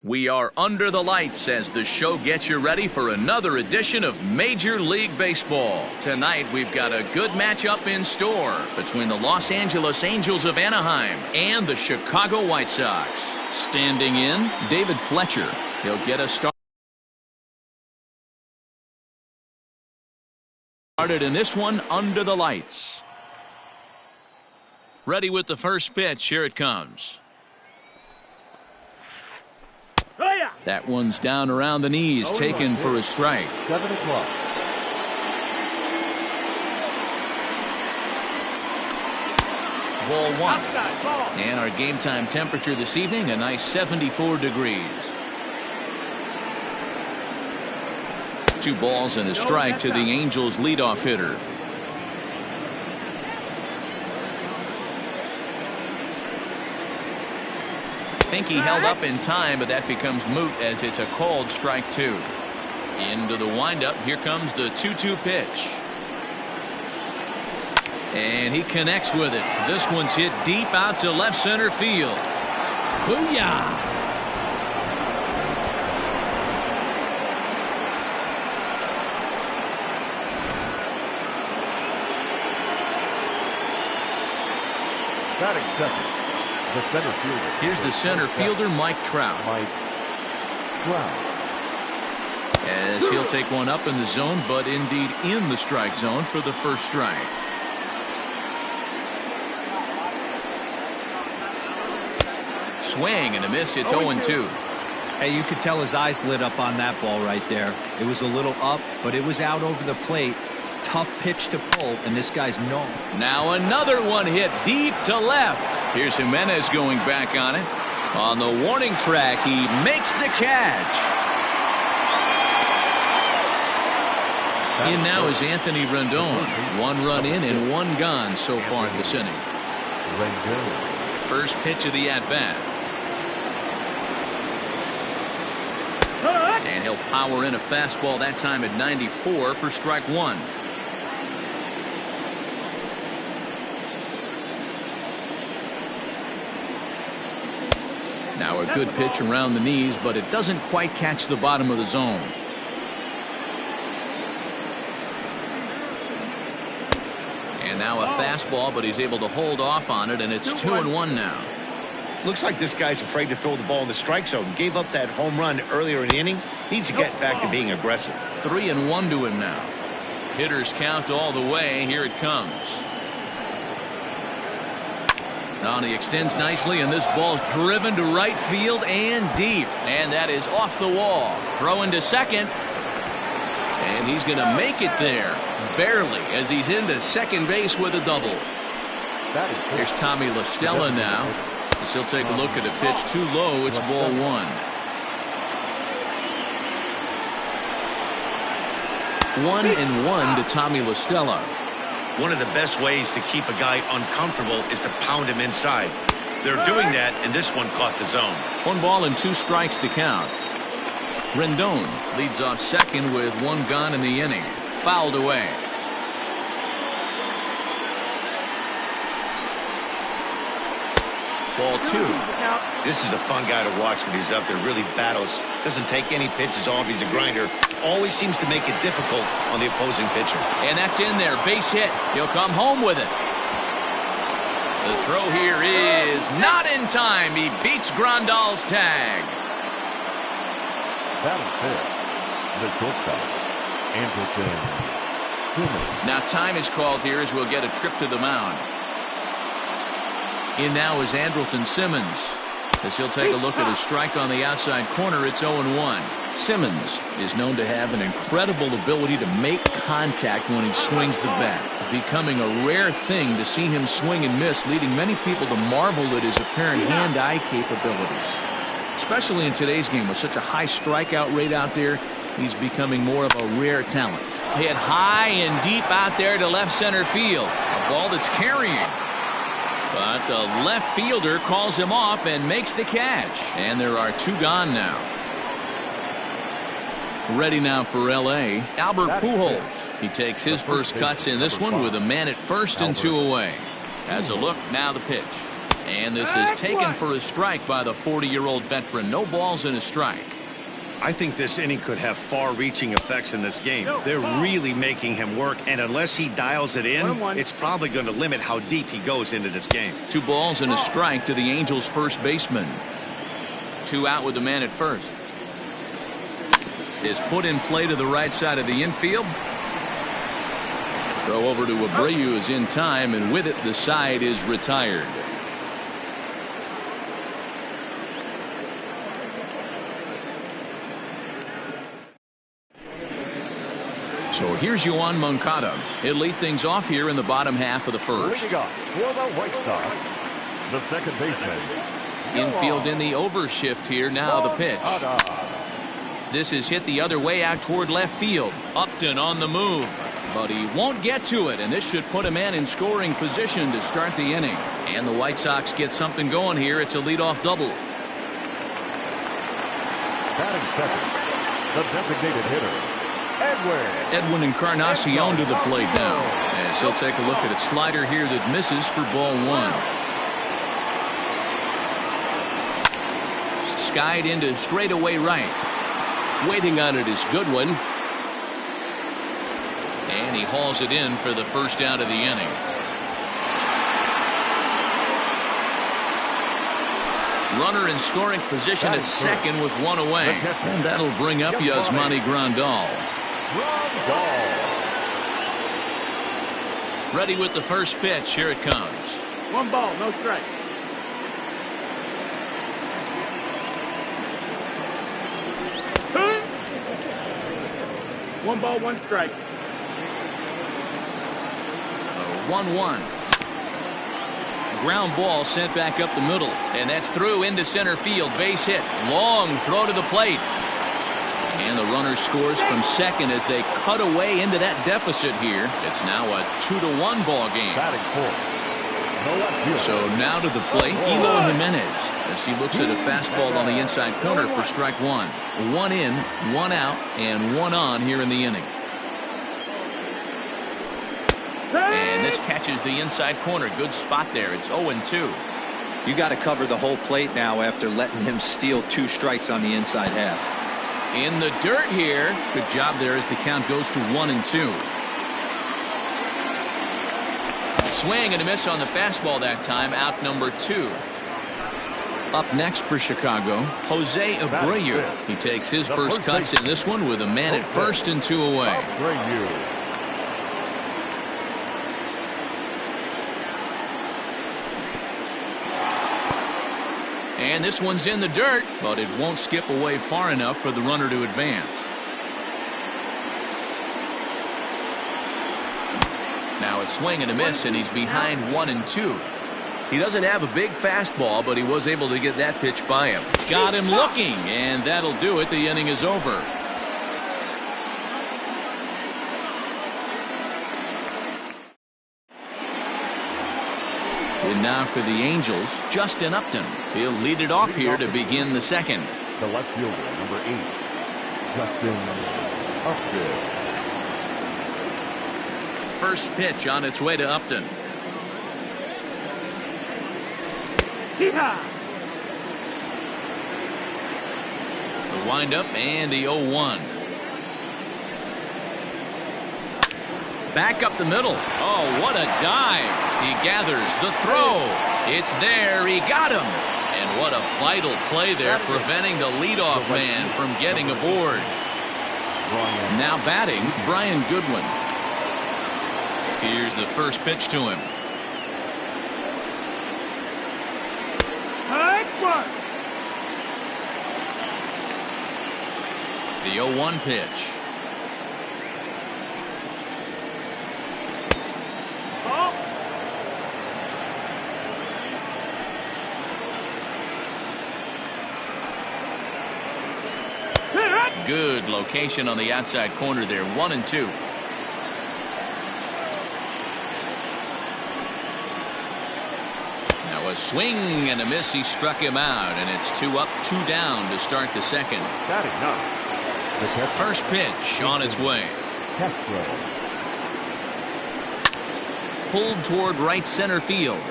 We are under the lights as the show gets you ready for another edition of Major League Baseball. Tonight, we've got a good matchup in store between the Los Angeles Angels of Anaheim and the Chicago White Sox. Standing in, David Fletcher. He'll get us started in this one under the lights. Ready with the first pitch. Here it comes. That one's down around the knees, taken for a strike. 7 o'clock. Ball one. And our game time temperature this evening, a nice 74 degrees. 2 balls and a strike to the Angels leadoff hitter. I think he held up in time, but that becomes moot as it's a called strike 2. Into the windup. Here comes the 2-2 pitch. And he connects with it. This one's hit deep out to left center field. Booyah! Batting second, the center fielder. Here's the center fielder, Mike Trout. As he'll take one up in the zone, but indeed in the strike zone for the first strike. Swing and a miss. It's 0-2. Hey, you could tell his eyes lit up on that ball right there. It was a little up, but it was out over the plate. Tough pitch to pull, and this guy's known. Now another one hit deep to left. Here's Jimenez going back on it. On the warning track, he makes the catch. In now is Anthony Rendon. 1 run in and 1 gone so far this inning. First pitch of the at-bat. And he'll power in a fastball that time at 94 for strike 1. Now a good pitch around the knees, but it doesn't quite catch the bottom of the zone. And now a fastball, but he's able to hold off on it, and it's 2-1 now. Looks like this guy's afraid to throw the ball in the strike zone. Gave up that home run earlier in the inning. Needs to get back to being aggressive. 3-1 to him now. Hitters count all the way. Here it comes. Now he extends nicely, and this ball's driven to right field and deep. And that is off the wall. Throw into second. And he's going to make it there. Barely, as he's into second base with a double. Here's Tommy La Stella now. As he'll take a look at a pitch too low. It's ball 1. 1-1 to Tommy La Stella. One of the best ways to keep a guy uncomfortable is to pound him inside. They're doing that, and this one caught the zone. 1 ball and 2 strikes to count. Rendon leads off second with 1 gone in the inning. Fouled away. Ball 2. This is a fun guy to watch when he's up there. Really battles. Doesn't take any pitches off. He's a grinder. Always seems to make it difficult on the opposing pitcher. And that's in there. Base hit. He'll come home with it. The throw here is not in time. He beats Grandal's tag. Batting fifth, the shortstop, Andrelton. Now time is called here as we'll get a trip to the mound. In now is Andrelton Simmons. As he'll take a look at a strike on the outside corner, it's 0-1. Simmons is known to have an incredible ability to make contact when he swings the bat, becoming a rare thing to see him swing and miss, leading many people to marvel at his apparent hand-eye capabilities. Especially in today's game with such a high strikeout rate out there, he's becoming more of a rare talent. Hit high and deep out there to left center field. A ball that's carrying. But the left fielder calls him off and makes the catch. And there are 2 gone now. Ready now for L.A., Albert Pujols. He takes his first cuts in this one with a man at first and 2 away. Has a look, now the pitch. And this is taken for a strike by the 40-year-old veteran. No balls and a strike. I think this inning could have far-reaching effects in this game. They're really making him work, and unless he dials it in, it's probably going to limit how deep he goes into this game. 2 balls and a strike to the Angels' first baseman. 2 out with the man at first. Is put in play to the right side of the infield. Throw over to Abreu is in time, and with it, the side is retired. So here's Yoan Moncada. He'll lead things off here in the bottom half of the first. For the White Sox, the second baseman. Infield in the overshift here. Now the pitch. This is hit the other way out toward left field. Upton on the move, but he won't get to it, and this should put a man in scoring position to start the inning. And the White Sox get something going here. It's a leadoff double. Batting second, the designated hitter, Edwin Encarnacion to the plate now, as he'll take a look at a slider here that misses for ball 1. Skied into straightaway right. Waiting on it is Goodwin. And he hauls it in for the first out of the inning. Runner in scoring position at second with 1 away. And that'll bring up Yasmani Grandal. Ready with the first pitch. Here it comes. 1 ball, no strike. One ball, 1 strike. 1-1. Ground ball sent back up the middle, and that's through into center field. Base hit. Long throw to the plate. And the runner scores from second as they cut away into that deficit here. It's now a 2-1 ball game. batting fourth. So now to the plate, Eloy Jimenez, as he looks at a fastball on the inside corner for strike 1. 1 in, 1 out, and 1 on here in the inning. And this catches the inside corner. Good spot there. It's 0-2. You got to cover the whole plate now after letting him steal 2 strikes on the inside half. In the dirt here. Good job there as the count goes to 1-2. Swing and a miss on the fastball that time. Out number 2. Up next for Chicago, Jose Abreu. He takes his first cuts in this one with a man at first and 2 away. And this one's in the dirt, but it won't skip away far enough for the runner to advance. Now a swing and a miss, and he's behind 1-2. He doesn't have a big fastball, but he was able to get that pitch by him. Got him looking, and that'll do it. The inning is over. And now for the Angels, Justin Upton. He'll lead it off here to begin the second. The left fielder, number 8, Justin Upton. First pitch on its way to Upton. The windup and the 0-1. Back up the middle. Oh, what a dive. He gathers the throw. It's there. He got him. And what a vital play there, preventing the leadoff man from getting aboard. Now batting, Brian Goodwin. Here's the first pitch to him. The 0-1 pitch. Good location on the outside corner there. 1-2. Now a swing and a miss. He struck him out, and it's 2 up, 2 down to start the second. First pitch on its way. Pulled toward right center field.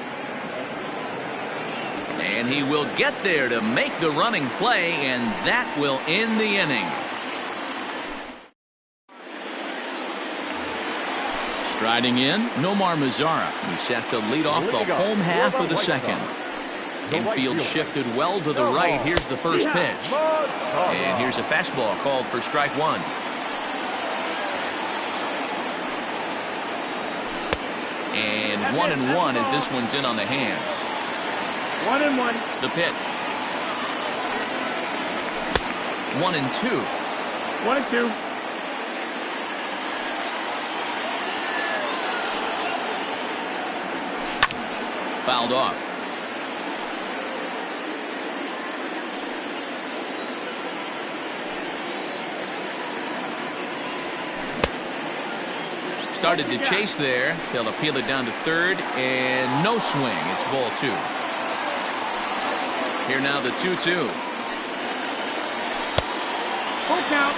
And he will get there to make the running play, and that will end the inning. Striding in, Nomar Mazara. He's set to lead off the home half of the second. Infield shifted well to the right. Here's the first pitch. And here's a fastball called for strike one. And 1-1 as this one's in on the hands. 1-1. The pitch. 1-2. 1-2. Fouled off. Started to chase there. They'll appeal it down to third, and no swing. It's ball two. Here now the 2-2. Full count.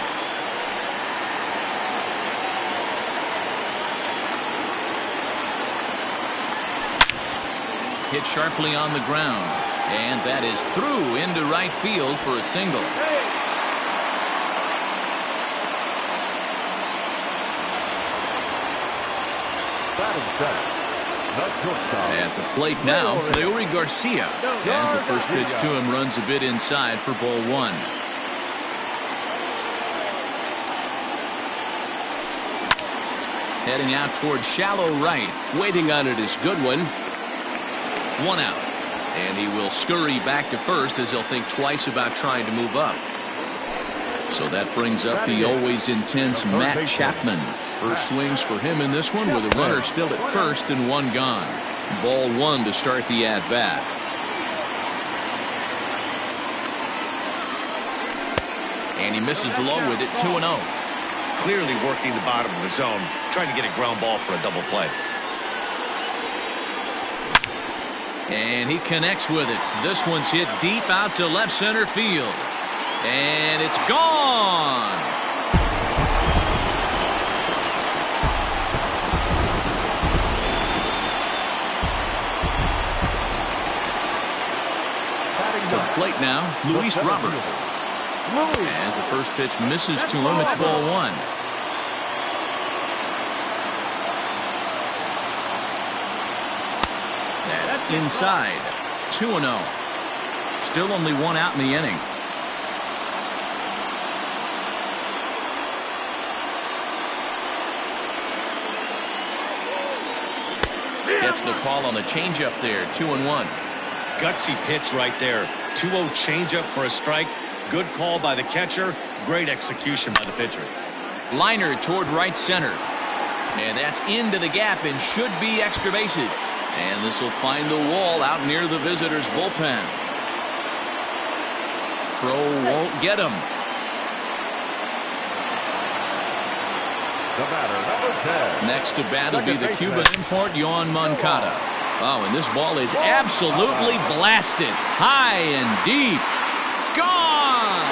Hit sharply on the ground, and that is through into right field for a single. At the plate now, Leury Garcia, as the first pitch to him runs a bit inside for ball one. Heading out toward shallow right. Waiting on it is Goodwin. One out. And he will scurry back to first as he'll think twice about trying to move up. So that brings up the always intense Matt Chapman. First swings for him in this one with a runner still at first and one gone. Ball one to start the at-bat. And he misses low with it, 2-0. Clearly working the bottom of the zone, trying to get a ground ball for a double play. And he connects with it. This one's hit deep out to left center field. And it's gone. To the plate now, Luis Robert. As the first pitch misses to him, it's ball one. That's inside. 2-0. Still only one out in the inning. Gets the call on the changeup there. 2-1. Gutsy pitch right there. 2-0 changeup for a strike. Good call by the catcher. Great execution by the pitcher. Liner toward right center. And that's into the gap and should be extra bases. And this will find the wall out near the visitors' bullpen. Throw won't get him. The batter, number 10. Next to bat will be the Cuban import, Yoan Moncada. Oh, and this ball is absolutely blasted. High and deep. Gone!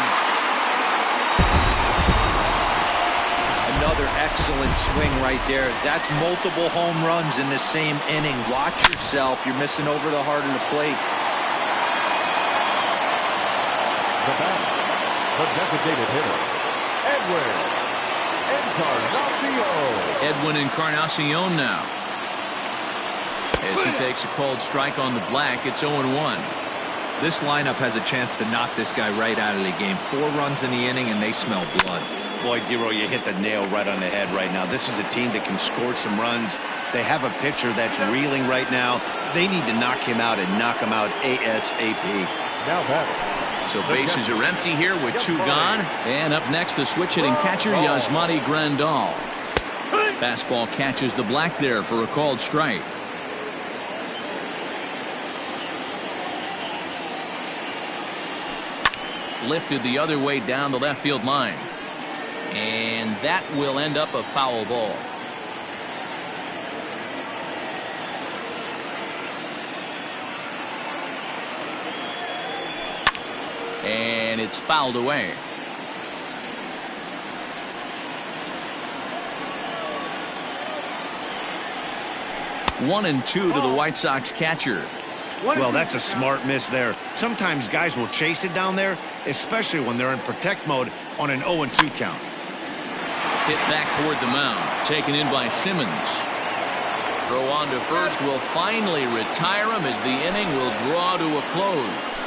Another excellent swing right there. That's multiple home runs in the same inning. Watch yourself. You're missing over the heart of the plate. The batter, the designated hitter, Edwin Encarnacion now. As he takes a called strike on the black, it's 0-1. This lineup has a chance to knock this guy right out of the game. 4 runs in the inning, and they smell blood. Boy, Dero, you hit the nail right on the head right now. This is a team that can score some runs. They have a pitcher that's reeling right now. They need to knock him out and knock him out ASAP. Now batting. So bases are empty here with 2 gone. And up next, the switch-hitting catcher, Yasmani Grandal. Fastball catches the black there for a called strike. Lifted the other way down the left field line. And that will end up a foul ball. And it's fouled away. One and 2 to the White Sox catcher. Well, that's a smart miss there. Sometimes guys will chase it down there, especially when they're in protect mode on an 0-2 count. Hit back toward the mound. Taken in by Simmons. Throw on to first will finally retire him as the inning will draw to a close.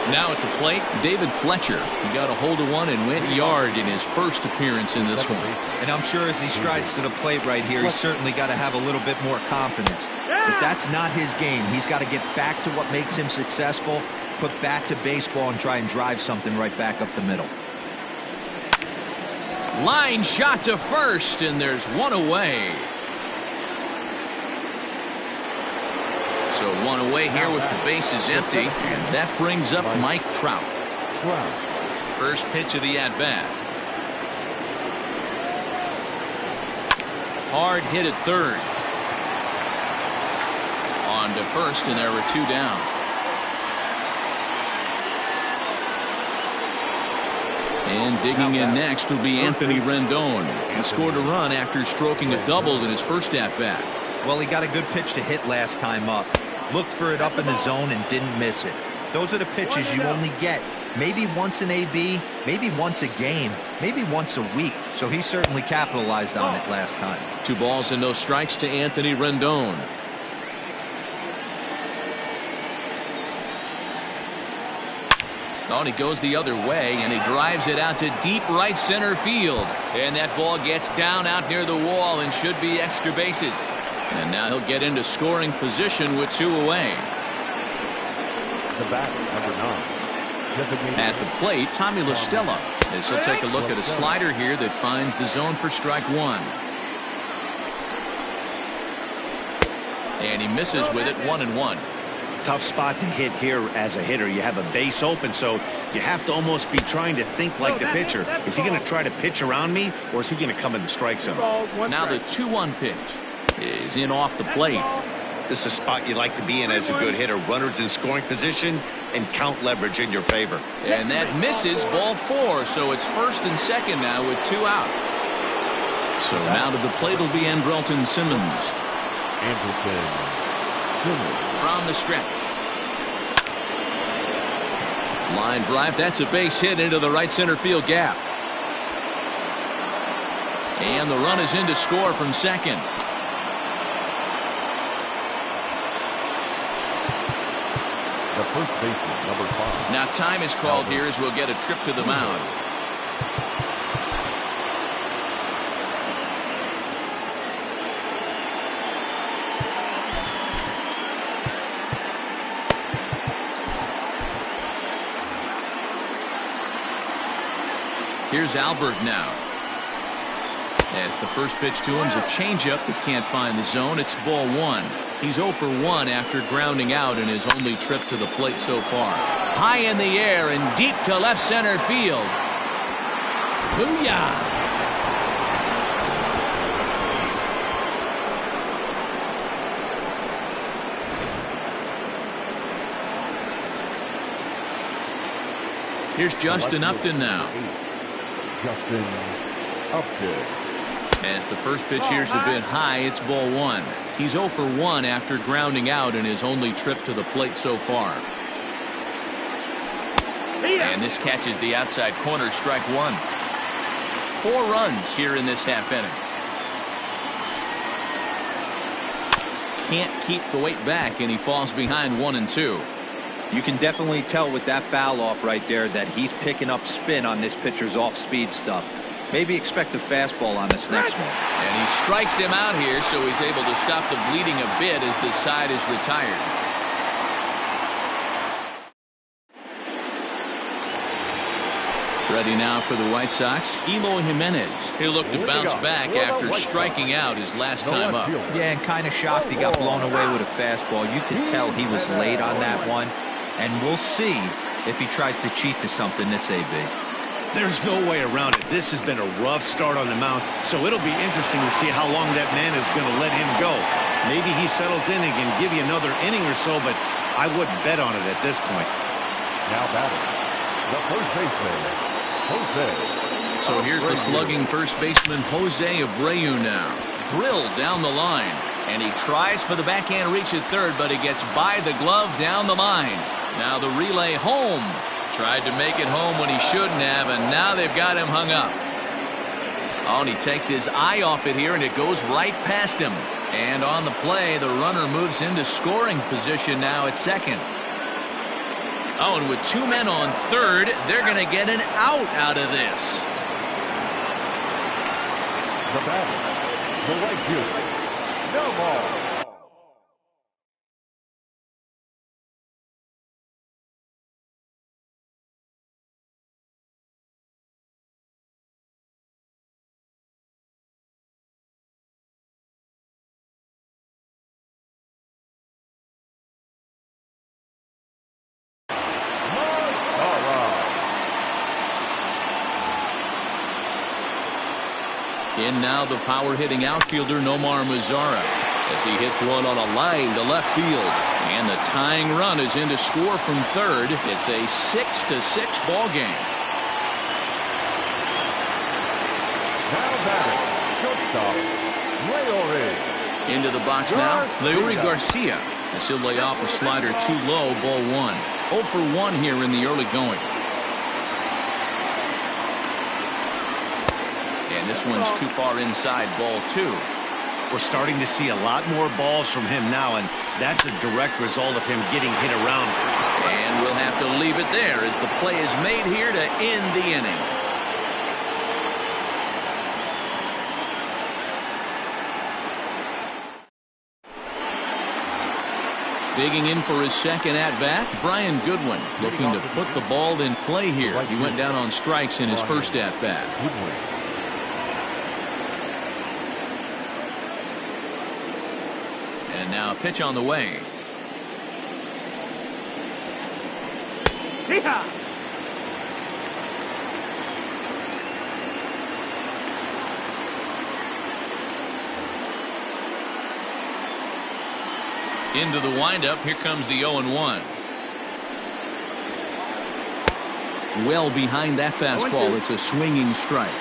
Now at the plate, David Fletcher. He got a hold of one and went yard in his first appearance in this one. And I'm sure as he strides to the plate right here, he's certainly got to have a little bit more confidence. But that's not his game. He's got to get back to what makes him successful, put bat to baseball, and try and drive something right back up the middle. Line shot to first, and there's one away. So one away here with the bases empty, and that brings up Mike Trout. First pitch of the at-bat. Hard hit at third. On to first, and there were two down. And digging in next will be Anthony Rendon. He scored a run after stroking a double in his first at-bat. Well, he got a good pitch to hit last time up. Looked for it up in the zone and didn't miss it. Those are the pitches you only get maybe once in AB, maybe once a game, maybe once a week. So he certainly capitalized on it last time. 2 balls and no strikes to Anthony Rendon. Oh, and he goes the other way, and he drives it out to deep right center field. And that ball gets down out near the wall and should be extra bases. And now he'll get into scoring position with 2 away. The bat, number 9. At the plate, Tommy La Stella, as he'll take a look at a slider here that finds the zone for strike 1. And he misses with it, 1-1. Tough spot to hit here as a hitter. You have a base open, so you have to almost be trying to think like the pitcher. Is he going to try to pitch around me, or is he going to come in the strike zone? Now the 2-1 pitch is in off the plate. This is a spot you like to be in as a good hitter. Runners in scoring position and count leverage in your favor. And that misses, ball 4, so it's first and second now with 2 out. So now to the plate will be Andrelton Simmons. From the stretch. Line drive, that's a base hit into the right center field gap. And the run is in to score from second. The first baseman, number 5. Now time is called here as we'll get a trip to the mound. Here's Albert now. As the first pitch to him is a changeup that can't find the zone. It's ball 1. He's 0 for 1 after grounding out in his only trip to the plate so far. High in the air and deep to left center field. Booyah! Here's Justin Upton now. Justin Upton. As the first pitch here's a bit high, it's ball 1. He's 0 for 1 after grounding out in his only trip to the plate so far. And this catches the outside corner, strike 1. 4 runs here in this half inning. Can't keep the weight back, and he falls behind 1-2. You can definitely tell with that foul off right there that he's picking up spin on this pitcher's off-speed stuff. Maybe expect a fastball on this next one. And he strikes him out here, so he's able to stop the bleeding a bit as this side is retired. Ready now for the White Sox, Eloy Jimenez. He'll look to bounce back after striking out his last time up. Yeah, and kind of shocked he got blown away with a fastball. You could tell he was late on that one. And we'll see if he tries to cheat to something this AB. There's no way around it. This has been a rough start on the mound, so it'll be interesting to see how long that man is going to let him go. Maybe he settles in and can give you another inning or so, but I wouldn't bet on it at this point. Now batting, the first baseman, Jose. So here's the slugging first baseman Jose Abreu now. Drilled down the line. And he tries for the backhand reach at third, but he gets by the glove down the line. Now the relay home. Tried to make it home when he shouldn't have, and now they've got him hung up. Oh, and he takes his eye off it here, and it goes right past him. And on the play, the runner moves into scoring position now at second. Oh, and with 2 men on third, they're going to get an out of this. The batter, the right fielder, no ball. In now the power-hitting outfielder Nomar Mazara as he hits one on a line to left field. And the tying run is in to score from third. It's a 6-6 ball game. Now batting, shortstop, Joehl98. Into the box now, Leury Garcia as he'll lay off a slider too low, ball 1. 0 for 1 here in the early going. And this one's too far inside, ball 2. We're starting to see a lot more balls from him now, and that's a direct result of him getting hit around. And we'll have to leave it there as the play is made here to end the inning. Digging in for his second at-bat, Brian Goodwin looking to put the ball in play here. He went down on strikes in his first at-bat. And now a pitch on the way. Yeehaw! Into the windup. Here comes the 0-1. Well behind that fastball. It's a swinging strike.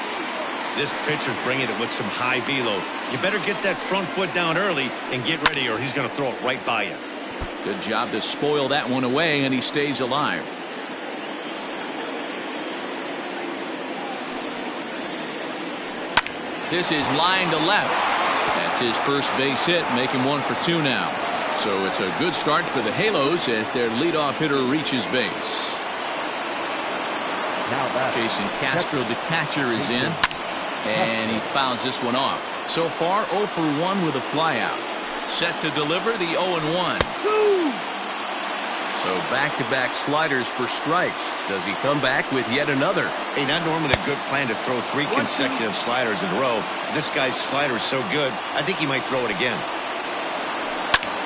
This pitcher's bringing it with some high velo. You better get that front foot down early and get ready, or he's going to throw it right by you. Good job to spoil that one away, and he stays alive. This is line to left. That's his first base hit, making 1 for 2 now. So it's a good start for the Halos as their leadoff hitter reaches base. Jason Castro, the catcher, is in. And he fouls this one off. So far, 0 for 1 with a flyout. Set to deliver the 0-1. So back-to-back sliders for strikes. Does he come back with yet another? Hey, not normally a good plan to throw 3 consecutive sliders in a row. This guy's slider is so good, I think he might throw it again.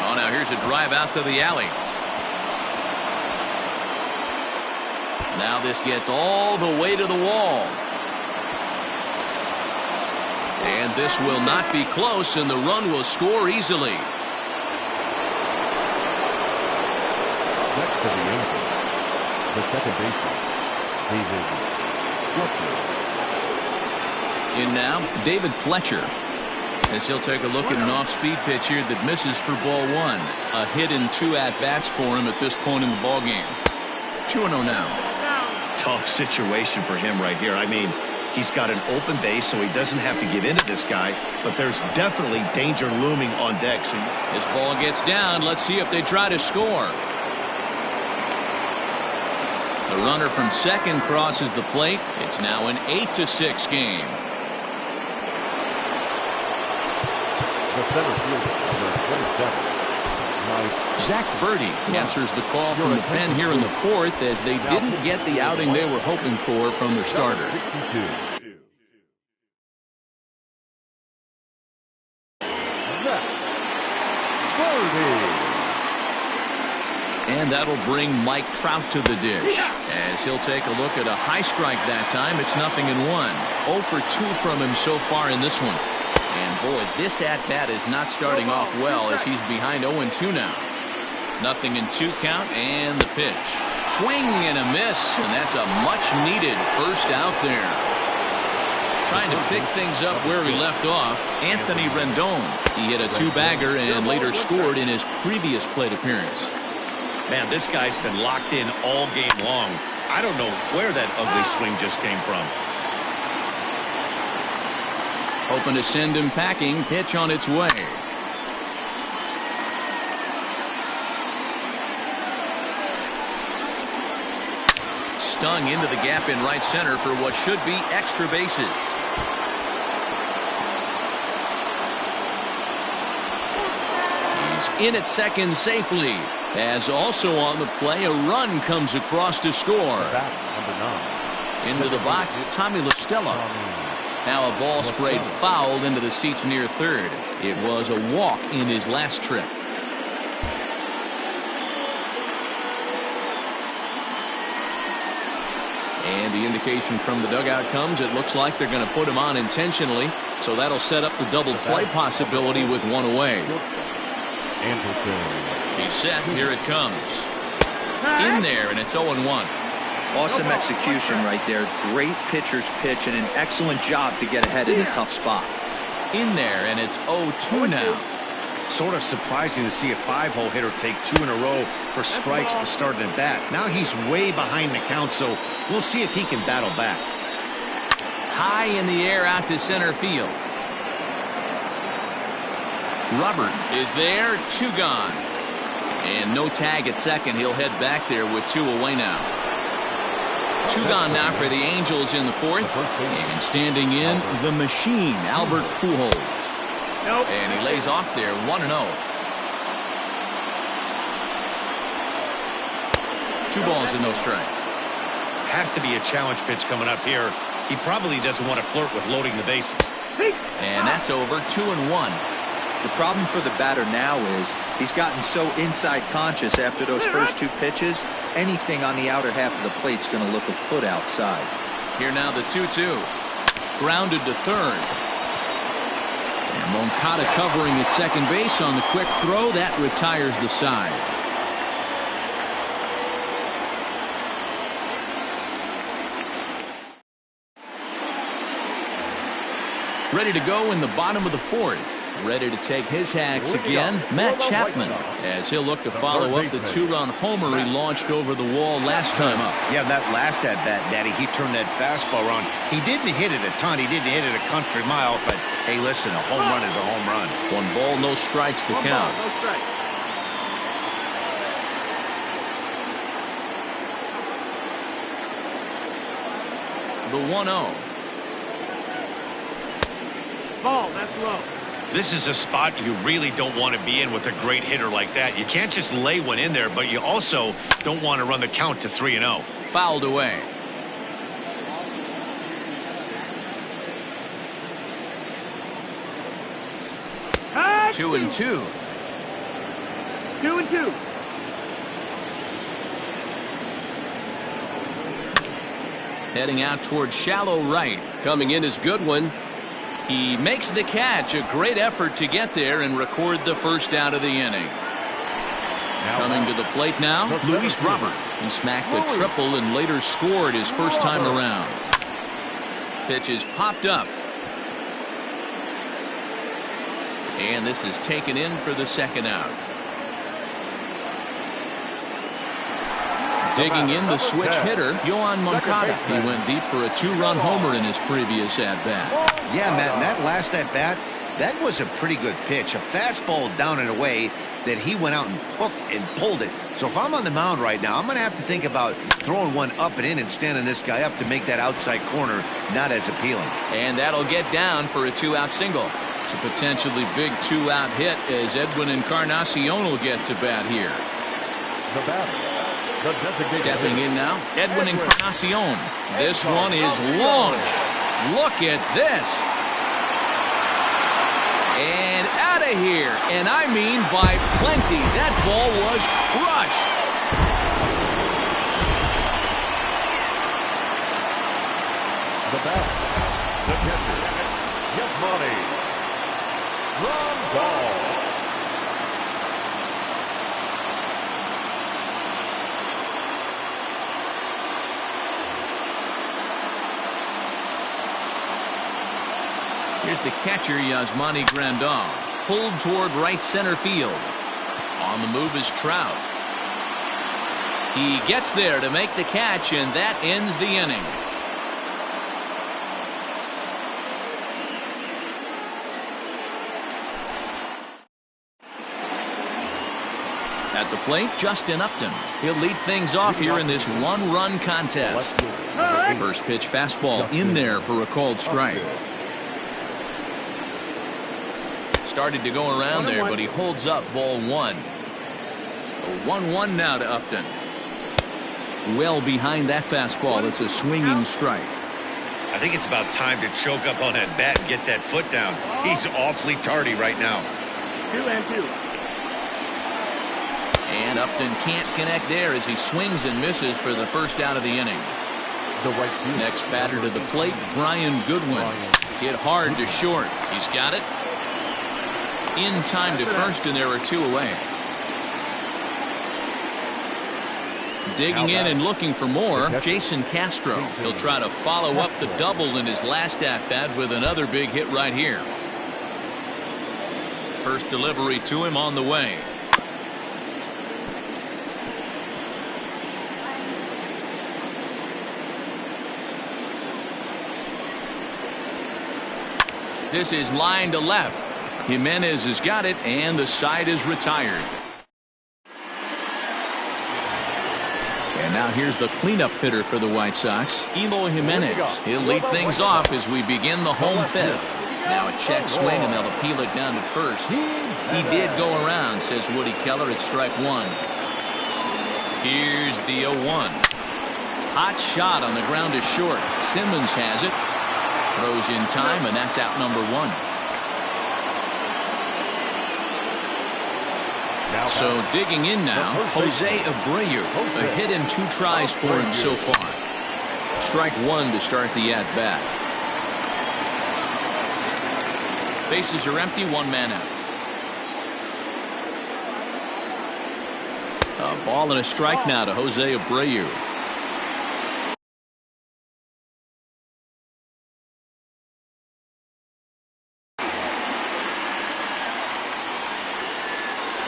Oh, now here's a drive out to the alley. Now this gets all the way to the wall. And this will not be close, and the run will score easily. Next to the Angels, the second baseman, David Fletcher. In now, David Fletcher, as he'll take a look at an off-speed pitch here that misses for ball 1. A hit in 2 at-bats for him at this point in the ballgame. 2-0 now. Tough situation for him right here. I mean, he's got an open base, so he doesn't have to get into this guy, but there's definitely danger looming on deck. So this ball gets down. Let's see if they try to score. The runner from second crosses the plate. It's now an 8-6 game. The center fielder, number 27, Zach Birdie answers the call from the pen here in the 4th as they didn't get the outing they were hoping for from their starter. And that'll bring Mike Trout to the dish as he'll take a look at a high strike that time. It's 0-1. 0 for 2 from him so far in this one. And boy, this at-bat is not starting off well as he's behind 0-2 now. 0-2 count, and the pitch. Swing and a miss, and that's a much-needed first out there. Trying to pick things up where he left off, Anthony Rendon. He hit a two-bagger and later scored in his previous plate appearance. Man, this guy's been locked in all game long. I don't know where that ugly swing just came from. Hoping to send him packing. Pitch on its way. Stung into the gap in right center for what should be extra bases. He's in at second safely. As also on the play, a run comes across to score. Into the box, Tommy LaStella. Now a ball sprayed fouled into the seats near third. It was a walk in his last trip. And the indication from the dugout comes, it looks like they're going to put him on intentionally. So that'll set up the double play possibility with one away. He's set. Here it comes. In there, and it's 0-1. Awesome execution right there. Great pitcher's pitch and an excellent job to get ahead in a tough spot. In there, and it's 0-2 now. Sort of surprising to see a 5-hole hitter take 2 in a row for strikes to start an at bat. Now he's way behind the count, so we'll see if he can battle back. High in the air out to center field. Robert is there, 2 gone. And no tag at second. He'll head back there with 2 away now. 2 gone now for the Angels in the 4th. And standing in, the machine, Albert Pujols. Nope. And he lays off there, 1-0. 2 balls and no strikes. Has to be a challenge pitch coming up here. He probably doesn't want to flirt with loading the bases. And that's over, 2-1. The problem for the batter now is he's gotten so inside conscious after those first 2 pitches, anything on the outer half of the plate's going to look a foot outside. Here now the 2-2. Grounded to third. And Moncada covering at second base on the quick throw. That retires the side. Ready to go in the bottom of the 4th. Ready to take his hacks again, Matt Chapman, as he'll look to follow up the 2-run homer he launched over the wall last time up. Yeah, that last at-bat, Daddy, he turned that fastball around. He didn't hit it a ton. He didn't hit it a country mile, but hey, listen, a home run is a home run. 1 ball, no strikes the count. No strikes. The 1-0. Ball, that's low. This is a spot you really don't want to be in with a great hitter like that. You can't just lay one in there, but you also don't want to run the count to 3-0. Fouled away. Hey, 2-2. 2-2. Heading out towards shallow right. Coming in is Goodwin. He makes the catch. A great effort to get there and record the first out of the inning. Coming to the plate now, Luis Robert. He smacked a triple and later scored his first time around. Pitch is popped up. And this is taken in for the second out. Digging in the switch hitter, Yohan Moncada. He went deep for a 2-run homer in his previous at-bat. Yeah, Matt, and that last at-bat, that was a pretty good pitch. A fastball down and away that he went out and hooked and pulled it. So if I'm on the mound right now, I'm going to have to think about throwing one up and in and standing this guy up to make that outside corner not as appealing. And that'll get down for a 2-out single. It's a potentially big 2-out hit as Edwin Encarnacion will get to bat here. The batter. Stepping in now, Edwin Encarnacion. This one is launched. Look at this. And out of here. And I mean by plenty. That ball was crushed. The batter. The catcher. Joehl98. Ground ball. Here's the catcher, Yasmani Grandal, pulled toward right center field. On the move is Trout. He gets there to make the catch, and that ends the inning. At the plate, Justin Upton. He'll lead things off here in this one-run contest. First pitch fastball in there for a called strike. Started to go around there, but he holds up ball one. A 1-1 now to Upton. Well behind that fastball. It's a swinging strike. I think it's about time to choke up on that bat and get that foot down. He's awfully tardy right now. 2-2. And Upton can't connect there as he swings and misses for the first out of the inning. Next batter to the plate, Brian Goodwin. Hit hard to short. He's got it. In time to first, and there are two away. Digging in and looking for more, Jason Castro. He'll try to follow up the double in his last at-bat with another big hit right here. First delivery to him on the way. This is line to left. Jimenez has got it, and the side is retired. And now here's the cleanup hitter for the White Sox, Eloy Jimenez. He'll lead things off as we begin the home fifth. Now a check swing, and they'll appeal it down to first. He did go around, says Woody Keller, at strike one. Here's the 0-1. Hot shot on the ground is short. Simmons has it. Throws in time, and that's out number one. So digging in now, Jose Abreu. A hit and 2 tries for him so far. Strike one to start the at-bat. Bases are empty, 1 man out. A ball and a strike now to Jose Abreu.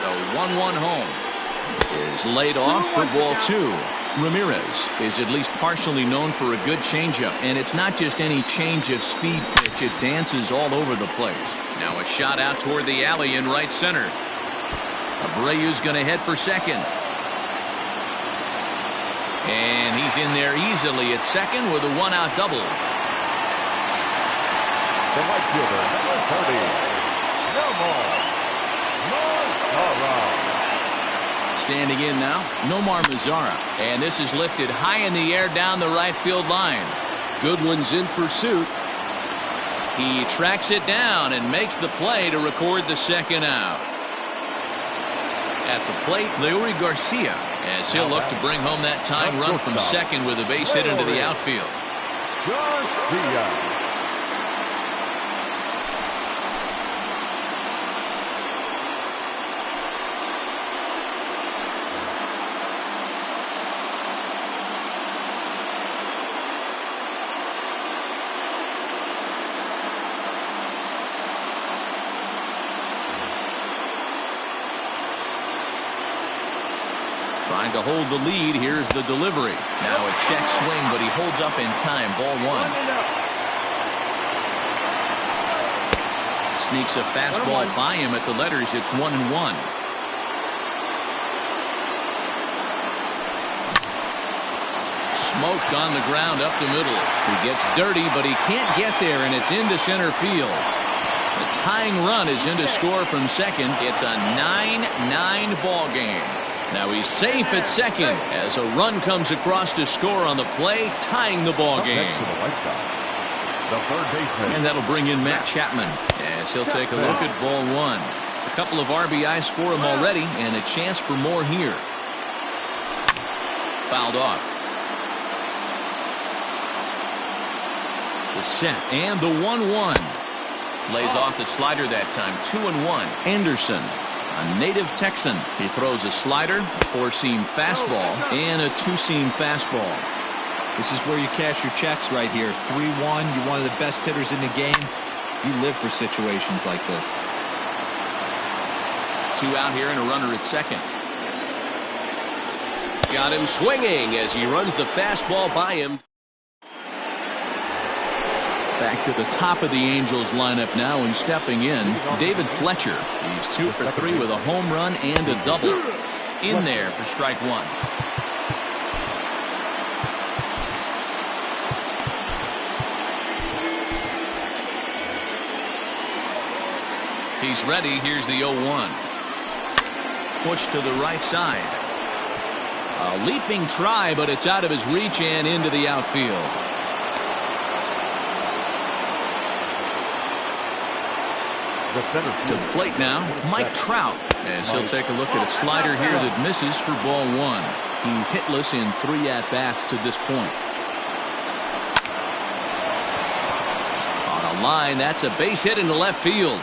The 1-1 home is laid off for ball 2. Ramirez is at least partially known for a good changeup, and it's not just any change of speed pitch. It dances all over the place. Now a shot out toward the alley in right center. Abreu's going to head for second. And he's in there easily at second with a 1-out double. The right fielder, number 30, Nomar. Standing in now, Nomar Mazara. And this is lifted high in the air down the right field line. Goodwin's in pursuit. He tracks it down and makes the play to record the second out. At the plate, Leury Garcia, as he'll look to bring home that tying run from second with a base hit into the outfield. Garcia. Trying to hold the lead. Here's the delivery. Now a check swing, but he holds up in time. Ball 1. Sneaks a fastball by him at the letters. It's 1-1. Smoke on the ground up the middle. He gets dirty, but he can't get there, and it's into center field. The tying run is in to score from second. It's a 9-9 ball game. Now he's safe at second as a run comes across to score on the play, tying the ball game. And that'll bring in Matt Chapman as he'll take a look at ball 1. A couple of RBIs for him already, and a chance for more here. Fouled off. The set and the 1-1. Lays off the slider that time. 2-1. Anderson, a native Texan. He throws a slider, a 4-seam fastball, and a 2-seam fastball. This is where you cash your checks right here. 3-1. You're one of the best hitters in the game. You live for situations like this. 2 out here and a runner at second. Got him swinging as he runs the fastball by him. Back to the top of the Angels lineup now, and stepping in, David Fletcher. He's 2 for 3 with a home run and a double. In there for strike 1. He's ready. Here's the 0-1. Push to the right side. A leaping try, but it's out of his reach and into the outfield. To the plate now, Mike Trout, as he'll take a look at a slider here that misses for ball 1. He's hitless in 3 at-bats to this point. On a line, that's a base hit into left field.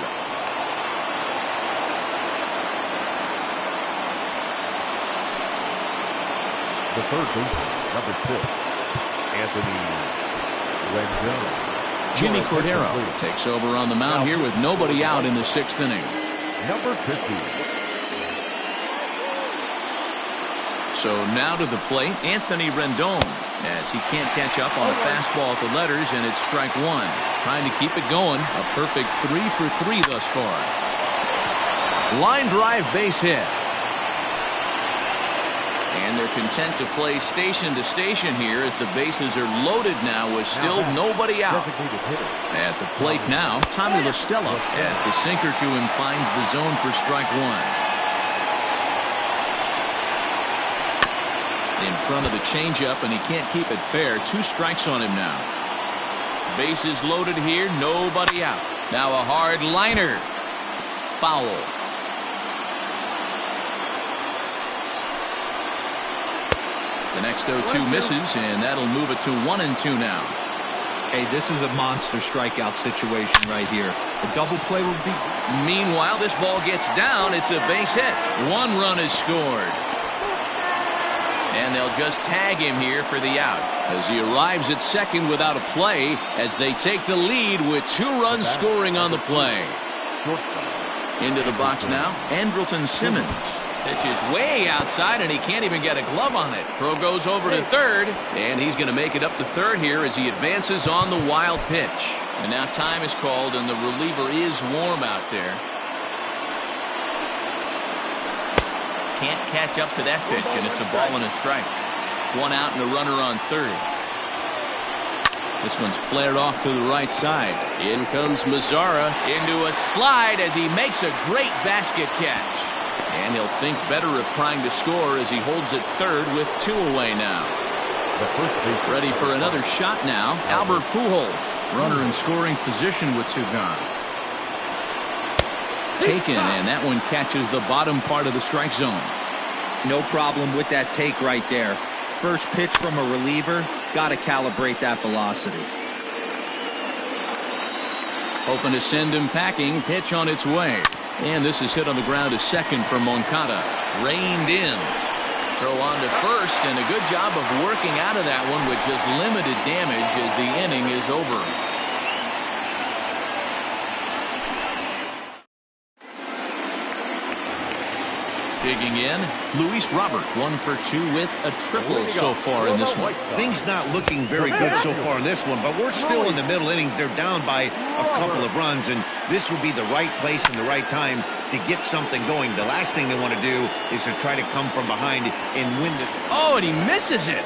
The third baseman, number 6, Anthony Rendon. Jimmy Cordero takes over on the mound here with nobody out in the 6th inning. Number 50. So now to the plate, Anthony Rendon, as he can't catch up on a fastball at the letters, and it's strike 1. Trying to keep it going. A perfect 3 for 3 thus far. Line drive base hit. And they're content to play station to station here as the bases are loaded now with still nobody out. At the plate now, Tommy La Stella, as the sinker to him finds the zone for strike 1. In front of the changeup, and he can't keep it fair. 2 strikes on him now. Bases loaded here, nobody out. Now a hard liner. Foul. The next 0-2 misses, and that'll move it to 1-2 now. Hey, this is a monster strikeout situation right here. A double play would be. Meanwhile, this ball gets down. It's a base hit. 1 run is scored. And they'll just tag him here for the out as he arrives at second without a play as they take the lead with 2 runs scoring on the play. Into the box now, Andrelton Simmons. Pitch is way outside, and he can't even get a glove on it. Throw goes over to third, and he's going to make it up to third here as he advances on the wild pitch. And now time is called, and the reliever is warm out there. Can't catch up to that pitch, and it's a ball and a strike. 1 out and a runner on third. This one's flared off to the right side. In comes Mazzara into a slide as he makes a great basket catch. And he'll think better of trying to score as he holds it third with 2 away now. Ready for another shot now. Albert Pujols, runner in scoring position with 2 gone. Taken, and that one catches the bottom part of the strike zone. No problem with that take right there. First pitch from a reliever, got to calibrate that velocity. Hoping to send him packing. Pitch on its way. And this is hit on the ground to second for Moncada. Reined in. Throw on to first, and a good job of working out of that one with just limited damage as the inning is over. Digging in, Luis Robert, 1 for 2 with a triple so far in this one. Things not looking very good so far in this one, but we're still in the middle innings. They're down by a couple of runs, and this would be the right place and the right time to get something going. The last thing they want to do is to try to come from behind and win this. Oh, and he misses it.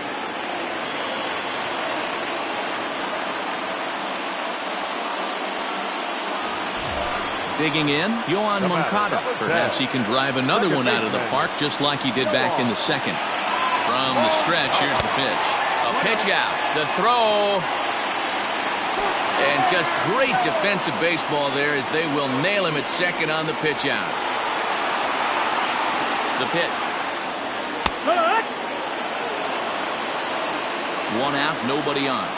Digging in, Yohan Moncada. Perhaps he can drive another one out of the park just like he did back in the second. From the stretch, here's the pitch. A pitch out. The throw. And just great defensive baseball there as they will nail him at second on the pitch out. The pitch. 1 out, nobody on.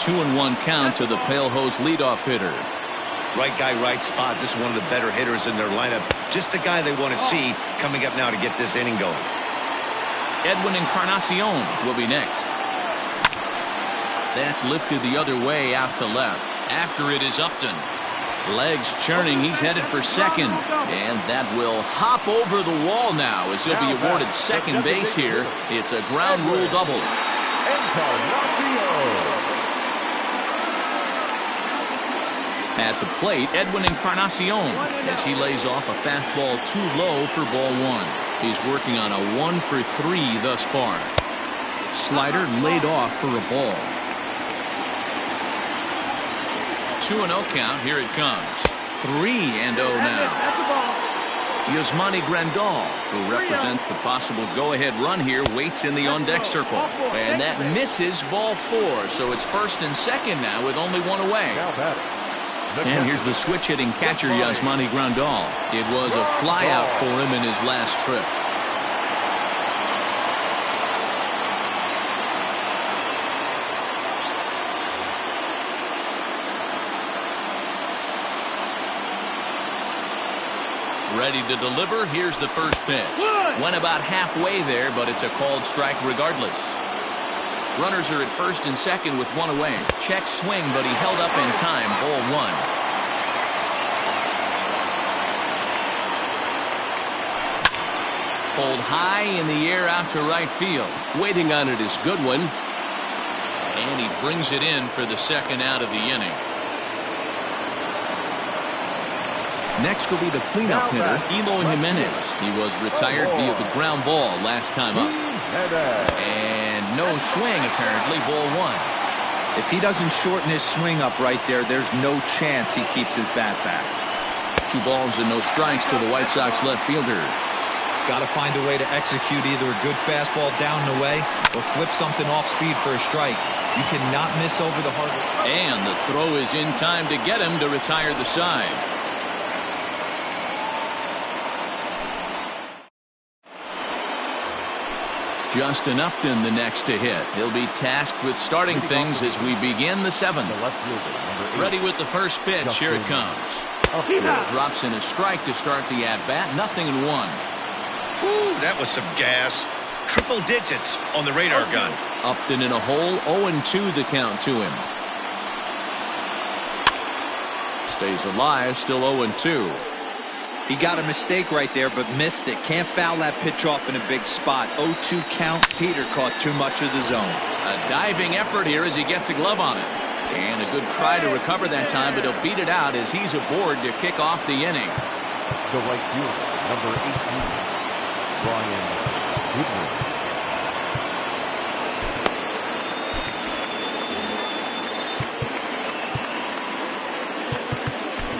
2-1 count to the Pale Hose leadoff hitter. Right guy, right spot. This is one of the better hitters in their lineup. Just the guy they want to see coming up now to get this inning going. Edwin Encarnacion will be next. That's lifted the other way out to left. After it is Upton. Legs churning. He's headed for second. And that will hop over the wall now as he'll be awarded second base here. It's a ground rule double. At the plate, Edwin Encarnacion as he lays off a fastball too low for ball one. He's working on a 1-for-3 thus far. Slider laid off for a ball. 2-0 count. Here it comes. 3-0 now. Yasmani Grandal, who represents the possible go-ahead run here, waits in the on-deck circle. And that misses ball 4. So it's first and second now with only one away. And here's the switch-hitting catcher, Yasmani Grandal. It was a flyout for him in his last trip. Ready to deliver. Here's the first pitch. Went about halfway there, but it's a called strike regardless. Runners are at first and second with one away. Check swing, but he held up in time. Ball one. Pulled high in the air out to right field. Waiting on it is Goodwin. And he brings it in for the second out of the inning. Next will be the cleanup hitter, Eloy Jimenez. He was retired via the ground ball last time up. And no swing, apparently, ball one. If he doesn't shorten his swing up right there, there's no chance he keeps his bat back. 2 balls and no strikes to the White Sox left fielder. Got to find a way to execute either a good fastball down and away or flip something off speed for a strike. You cannot miss over the hard. And the throw is in time to get him to retire the side. Justin Upton the next to hit. He'll be tasked with starting things as we begin the 7th. Ready with the first pitch. Here it comes. Drops in a strike to start the at-bat. 0-1. Whew, that was some gas. Triple digits on the radar gun. Upton in a hole. 0-2 the count to him. Stays alive. Still 0-2. He got a mistake right there, but missed it. Can't foul that pitch off in a big spot. 0-2 count. Peter caught too much of the zone. A diving effort here as he gets a glove on it. And a good try to recover that time, but he'll beat it out as he's aboard to kick off the inning. The right fielder, number 18, Brian Goodwin.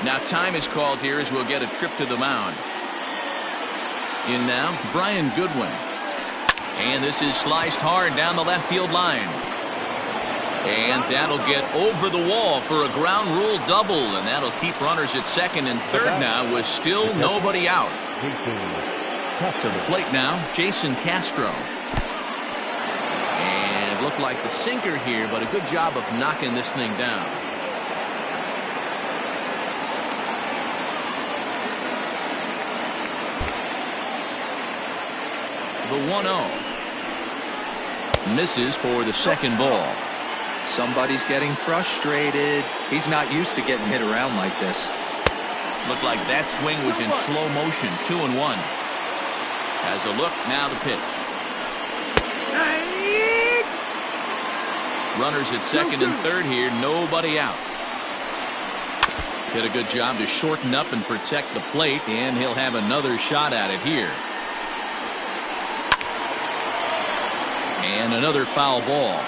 Now time is called here as we'll get a trip to the mound. In now, Brian Goodwin. And this is sliced hard down the left field line. And that'll get over the wall for a ground rule double. And that'll keep runners at second and third now with still nobody out. To the plate now, Jason Castro. And looked like the sinker here, but a good job of knocking this thing down. The 1-0. Misses for the second ball. Somebody's getting frustrated. He's not used to getting hit around like this. Looked like that swing was in slow motion. 2-1. Has a look. Now the pitch. Runners at second and third here. Nobody out. Did a good job to shorten up and protect the plate, and he'll have another shot at it here. And another foul ball.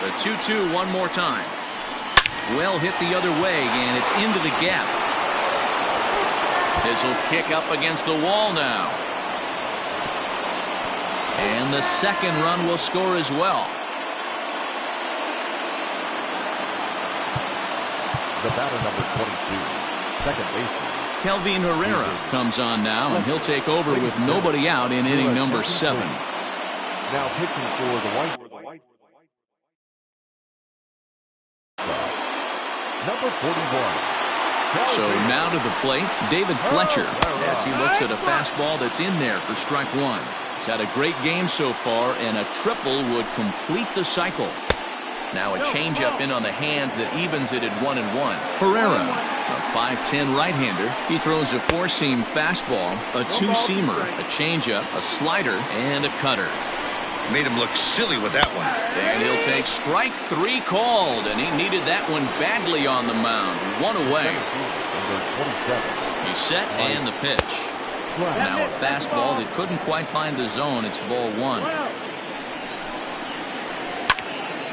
The 2-2 one more time. Well hit the other way, and it's into the gap. This will kick up against the wall now. And the second run will score as well. The batter, number 22, second baseman. Kelvin Herrera comes on now, and he'll take over with nobody out in inning number 7. Now pitching for the White number 41. So now to the plate, David Fletcher, as he looks at a fastball that's in there for strike one. He's had a great game so far, and a triple would complete the cycle. Now a changeup in on the hands that evens it at 1-1. Herrera, a 5'10" right-hander. He throws a four-seam fastball, a two-seamer, a changeup, a slider, and a cutter. Made him look silly with that one. And he'll take strike 3 called, and he needed that one badly on the mound. 1 away. He's set and the pitch. Now a fastball that couldn't quite find the zone. It's ball 1.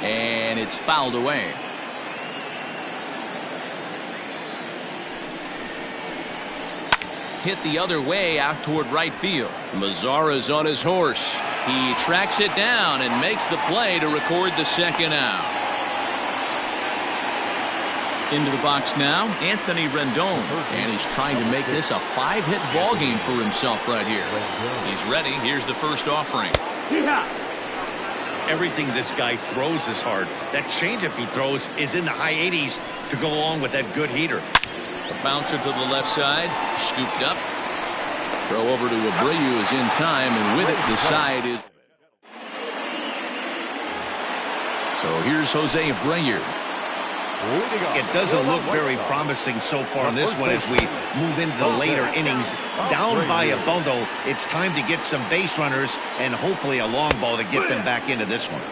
And it's fouled away. Hit the other way out toward right field. Mazara's on his horse. He tracks it down and makes the play to record the second out. Into the box now, Anthony Rendon. And he's trying to make this a 5-hit ball game for himself right here. He's ready. Here's the first offering. Everything this guy throws is hard. That changeup he throws is in the high 80s to go along with that good heater. A bouncer to the left side, scooped up. Throw over to Abreu is in time, and with it, the side is. So here's Jose Abreu. It doesn't look very promising so far in this one as we move into the later innings. Down by a bundle, it's time to get some base runners and hopefully a long ball to get them back into this one.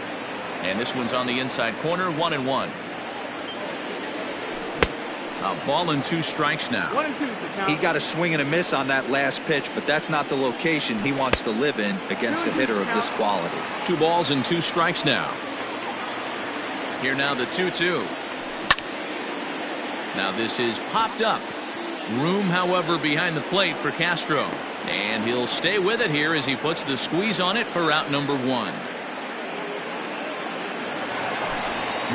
And this one's on the inside corner, 1-1. A ball and 2 strikes now. He got a swing and a miss on that last pitch, but that's not the location he wants to live in against a hitter of this quality. 2 balls and 2 strikes now. Here now the 2-2. Now this is popped up. Room, however, behind the plate for Castro. And he'll stay with it here as he puts the squeeze on it for out number 1.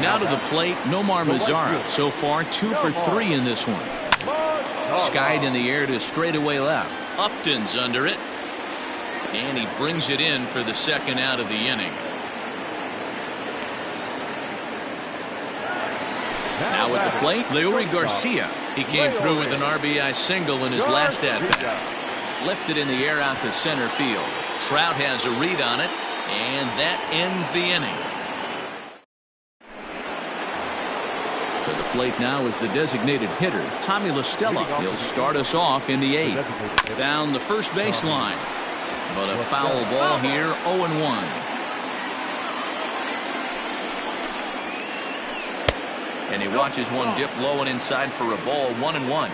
Now to the plate, Nomar Mazara. So far, 2 for 3 in this one. Skied in the air to straightaway left. Upton's under it. And he brings it in for the second out of the inning. Now at the plate, Leury Garcia. He came through with an RBI single in his last at-bat. Lifted in the air out to center field. Trout has a read on it, and that ends the inning. To the plate now is the designated hitter, Tommy La Stella. He'll start us off in the 8th. Down the first baseline. But a foul ball here, 0-1. And he watches one dip low and inside for a ball, 1-1.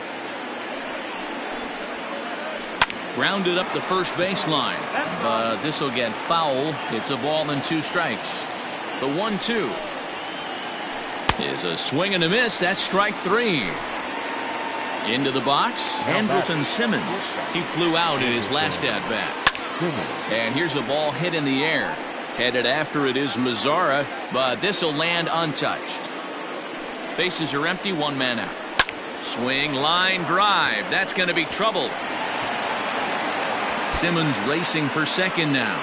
Grounded up the first baseline, but this will get foul. It's a ball and 2 strikes. The 1-2 is a swing and a miss. That's strike 3. Into the box, Andrelton Simmons. He flew out in his last at bat. And here's a ball hit in the air. Headed after it is Mazara, but this will land untouched. Bases are empty, 1 man out. Swing, line, drive. That's going to be trouble. Simmons racing for second now.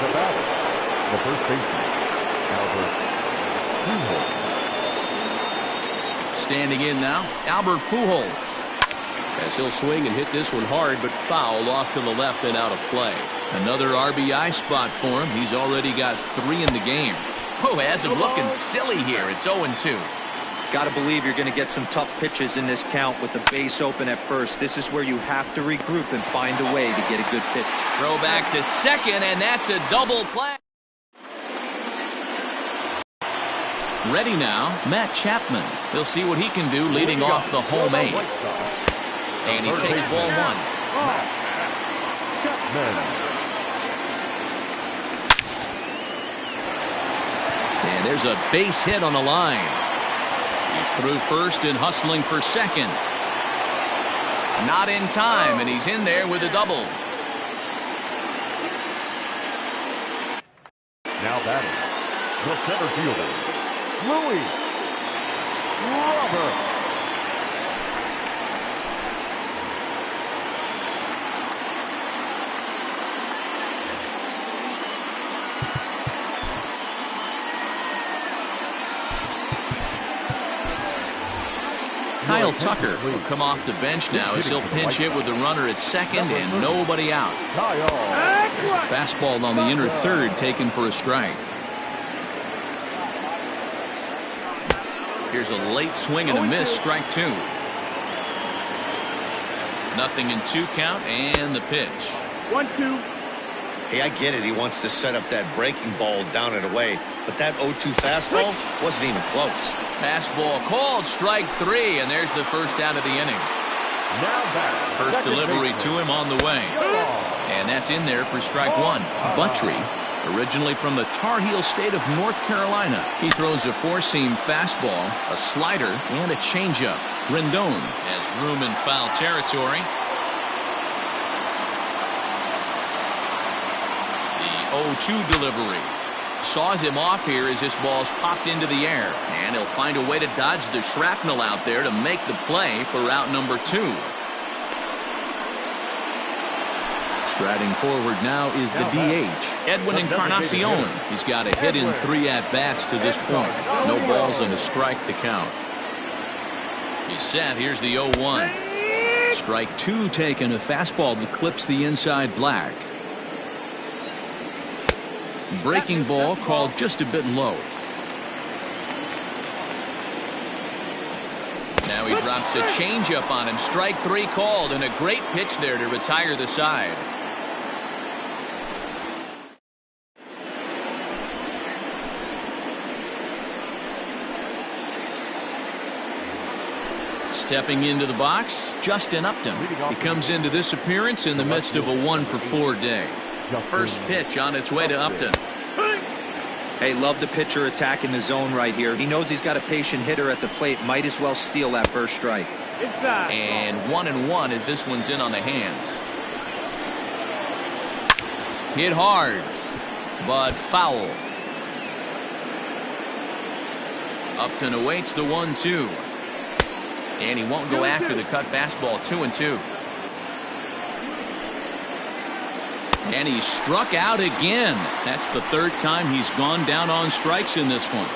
The batter, the first baseman, Albert Pujols. Standing in now, Albert Pujols. As he'll swing and hit this one hard, but foul off to the left and out of play. Another RBI spot for him. He's already got 3 in the game. Oh, has him looking silly here. It's 0-2. Got to believe you're going to get some tough pitches in this count with the base open at first. This is where you have to regroup and find a way to get a good pitch. Throw back to second, and that's a double play. Ready now, Matt Chapman. He'll see what he can do leading off the home 8. And he takes ball 1. And there's a base hit on the line. He's through first and hustling for second. Not in time, and he's in there with a double. Now batting, the center fielder, Louis Robert. Kyle Tucker will come off the bench now as he'll pinch hit with the runner at second and nobody out. There's a fastball on the inner third taken for a strike. Here's a late swing and a miss, strike two. 0-2 count and the pitch. 1-2. Hey, I get it. He wants to set up that breaking ball down and away, but that 0-2 fastball wasn't even close. Fastball called, strike three, and there's the first out of the inning. First delivery to him on the way. And that's in there for strike one. Buttry, originally from the Tar Heel state of North Carolina. He throws a four-seam fastball, a slider, and a changeup. Rendon has room in foul territory. The 0-2 delivery. Saws him off here as this ball's popped into the air. And he'll find a way to dodge the shrapnel out there to make the play for out number two. Striding forward now is the DH, Edwin Encarnacion. He's got a hit in 3 at-bats to this point. No balls and a strike to count. He's set. Here's the 0-1. Strike two taken. A fastball that clips the inside black. Breaking ball called just a bit low. Now he drops a changeup on him. Strike three called, and a great pitch there to retire the side. Stepping into the box, Justin Upton. He comes into this appearance in the midst of a 1-for-4 day. First pitch on its way to Upton. Hey, love the pitcher attacking the zone right here. He knows he's got a patient hitter at the plate. Might as well steal that first strike. And 1-1 as this one's in on the hands. Hit hard, but foul. Upton awaits the 1-2. And he won't go after the cut fastball. 2-2. And he struck out again. That's the third time he's gone down on strikes in this one.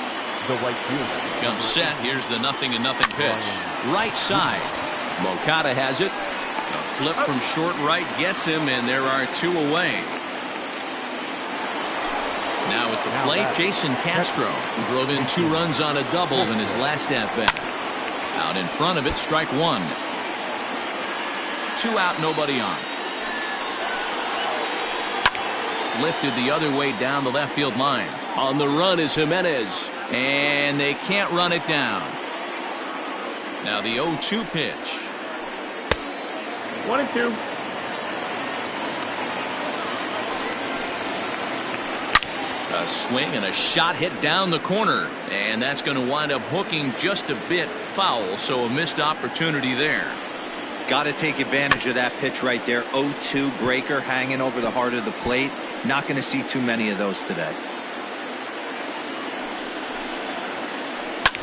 Comes set. Here's the 0-0 pitch. Right side. Moncada has it. A flip from short right gets him, and there are two away. Now at the plate, Jason Castro, who drove in 2 runs on a double in his last at-bat. Out in front of it, strike one. 2 out, nobody on. Lifted the other way down the left field line. On the run is Jimenez, and they can't run it down. Now the 0-2 pitch. 1-2. A swing and a shot hit down the corner, and that's going to wind up hooking just a bit foul, so a missed opportunity there. Got to take advantage of that pitch right there. 0-2 breaker hanging over the heart of the plate. Not going to see too many of those today.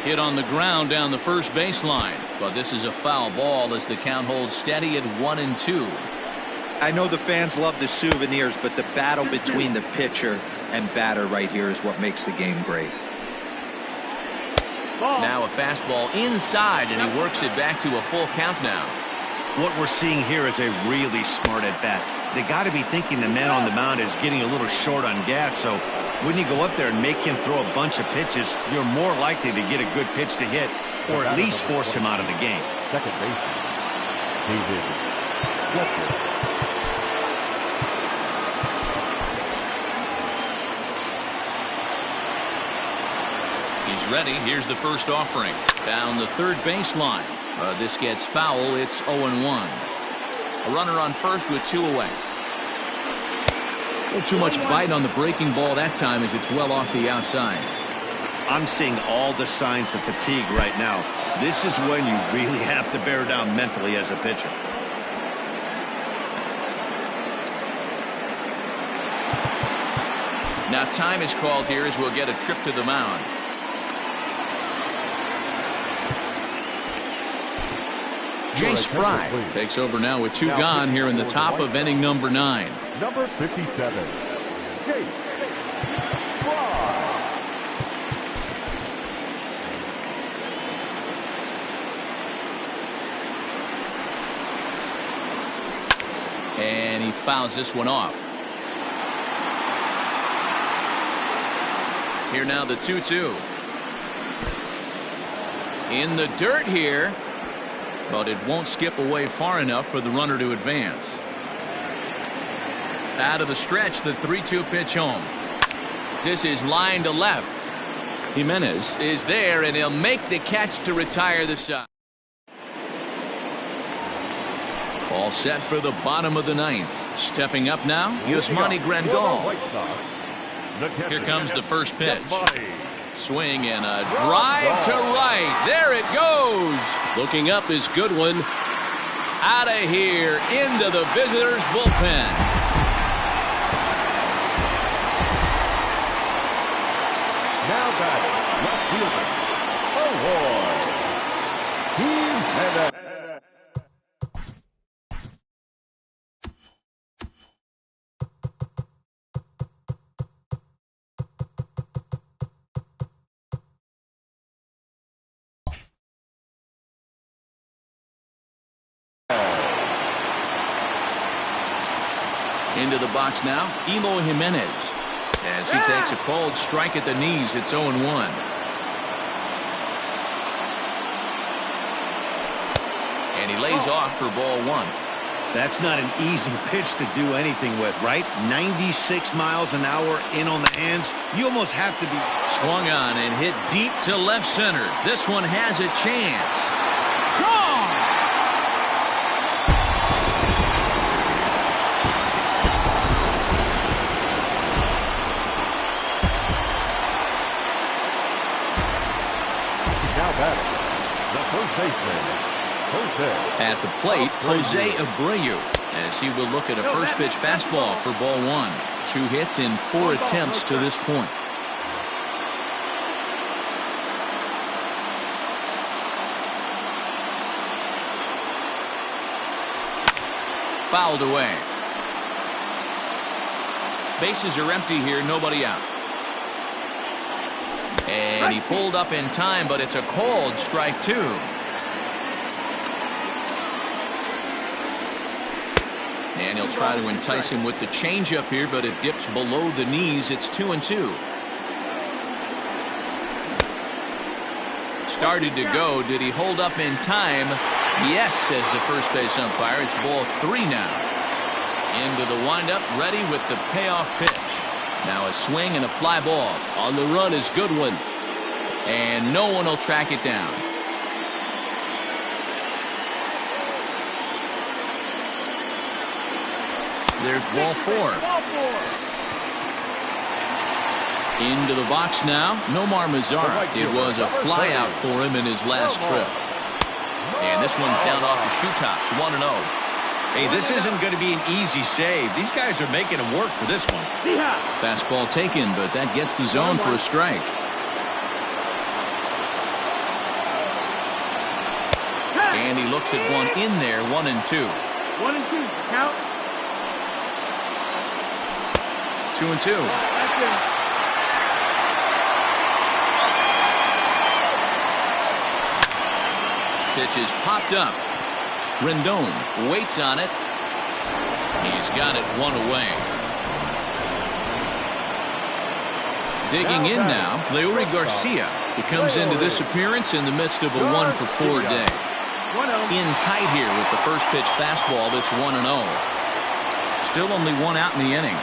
Hit on the ground down the first baseline, but this is a foul ball as the count holds steady at 1-2. I know the fans love the souvenirs, but the battle between the pitcher and batter right here is what makes the game great. Now a fastball inside, and he works it back to a full count now. What we're seeing here is a really smart at-bat. They got to be thinking the man on the mound is getting a little short on gas, so when you go up there and make him throw a bunch of pitches, you're more likely to get a good pitch to hit, or at least force him out of the game. Second baseman, David Fletcher. He's ready. Here's the first offering. Down the third baseline. This gets foul. It's 0-1. A runner on first with 2 away. A little too much bite on the breaking ball that time as it's well off the outside. I'm seeing all the signs of fatigue right now. This is when you really have to bear down mentally as a pitcher. Now time is called here as we'll get a trip to the mound. Jay Spry takes over now with 2 gone here in the top of inning number 9. Number 57, Jay Spry. he fouls this one off. Here now the 2-2. In the dirt here, but it won't skip away far enough for the runner to advance. Out of the stretch, the 3-2 pitch home. This is line to left. Jimenez is there, and he'll make the catch to retire the side. All set for the bottom of the ninth. Stepping up now, Yasmani Grandal. Here comes the first pitch. Swing and a drive to right. There it goes. Looking up is Goodwin. Out of here into the visitors' bullpen. Now batting, left fielder, Award. Jimenez. Into the box now, Eloy Jimenez. As he takes a cold strike at the knees, it's 0-1. And he lays off for ball one. That's not an easy pitch to do anything with, right? 96 miles an hour in on the hands. You almost have to be Swung on and hit deep to left center. This one has a chance. Gone! Now batting, the first baseman, Jose. At the plate, Jose Abreu, as he will look at a first pitch fastball for ball one. 2 hits in 4 attempts to this point. Fouled away. Bases are empty here, nobody out. And he pulled up in time, but it's a called strike 2. And he'll try to entice him with the changeup here, but it dips below the knees. It's 2-2. Started to go. Did he hold up in time? Yes, says the first base umpire. It's ball 3 now. Into the windup, ready with the payoff pitch. Now a swing and a fly ball. On the run is Goodwin. And no one will track it down. There's ball 4. Into the box now, Nomar Mazara. It was a fly out for him in his last trip. And this one's down off the shoe tops, 1-0. Hey, this isn't going to be an easy save. These guys are making him work for this one. Fastball taken, but that gets the zone for a strike. And he looks at one in there, 1-2. 1-2, count. 2-2. That's it. Pitch is popped up. Rendon waits on it. He's got it 1 away. Digging in now, Leury Garcia. He comes into this appearance in the midst of a 1-for-4 day. In tight here with the first pitch fastball that's 1-0. Still only 1 out in the inning.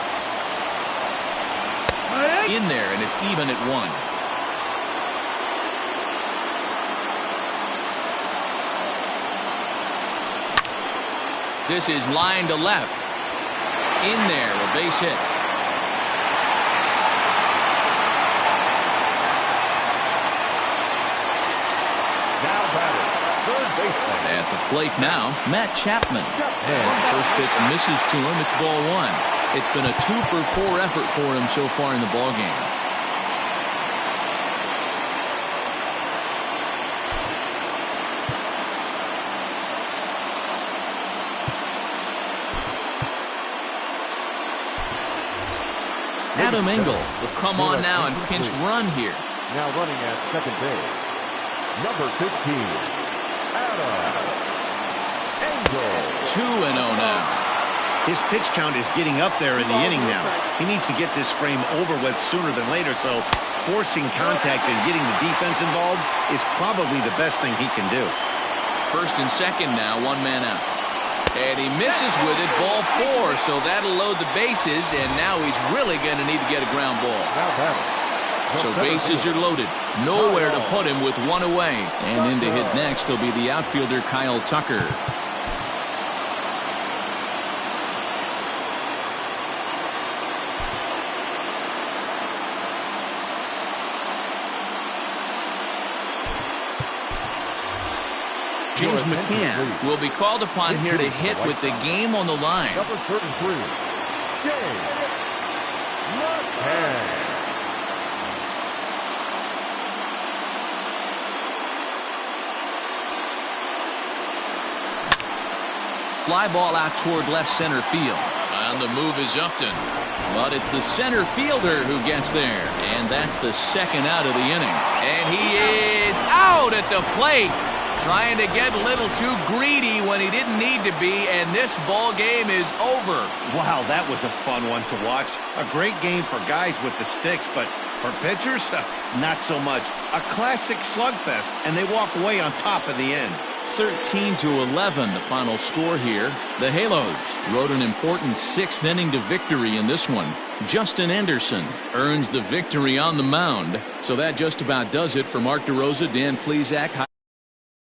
In there, and it's even at 1. This is line to left. In there, a base hit. Now batting, third baseman. At the plate now, Matt Chapman. As the first pitch misses to him, it's ball 1. It's been a 2-for-4 effort for him so far in the ballgame. Adam Engel will come on now and pinch run here. Now running at second base, number 15, Adam Engel. 2-0 now. His pitch count is getting up there in the inning now. He needs to get this frame over with sooner than later, so forcing contact and getting the defense involved is probably the best thing he can do. First and second now, one man out. And he misses with it, ball 4, so that'll load the bases, and now he's really going to need to get a ground ball. So bases are loaded. Nowhere to put him with one away. And in to hit next will be the outfielder Kyle Tucker. James McCann will be called upon here to hit with the game on the line. Number 33, James McCann. Fly ball out toward left center field. On the move is Upton. But it's the center fielder who gets there. And that's the second out of the inning. And he is out at the plate. Trying to get a little too greedy when he didn't need to be, and this ball game is over. Wow, that was a fun one to watch. A great game for guys with the sticks, but for pitchers, not so much. A classic slugfest, and they walk away on top in the end. 13-11, the final score here. The Halos rode an important 6th inning to victory in this one. Justin Anderson earns the victory on the mound. So that just about does it for Mark DeRosa, Dan Plesac.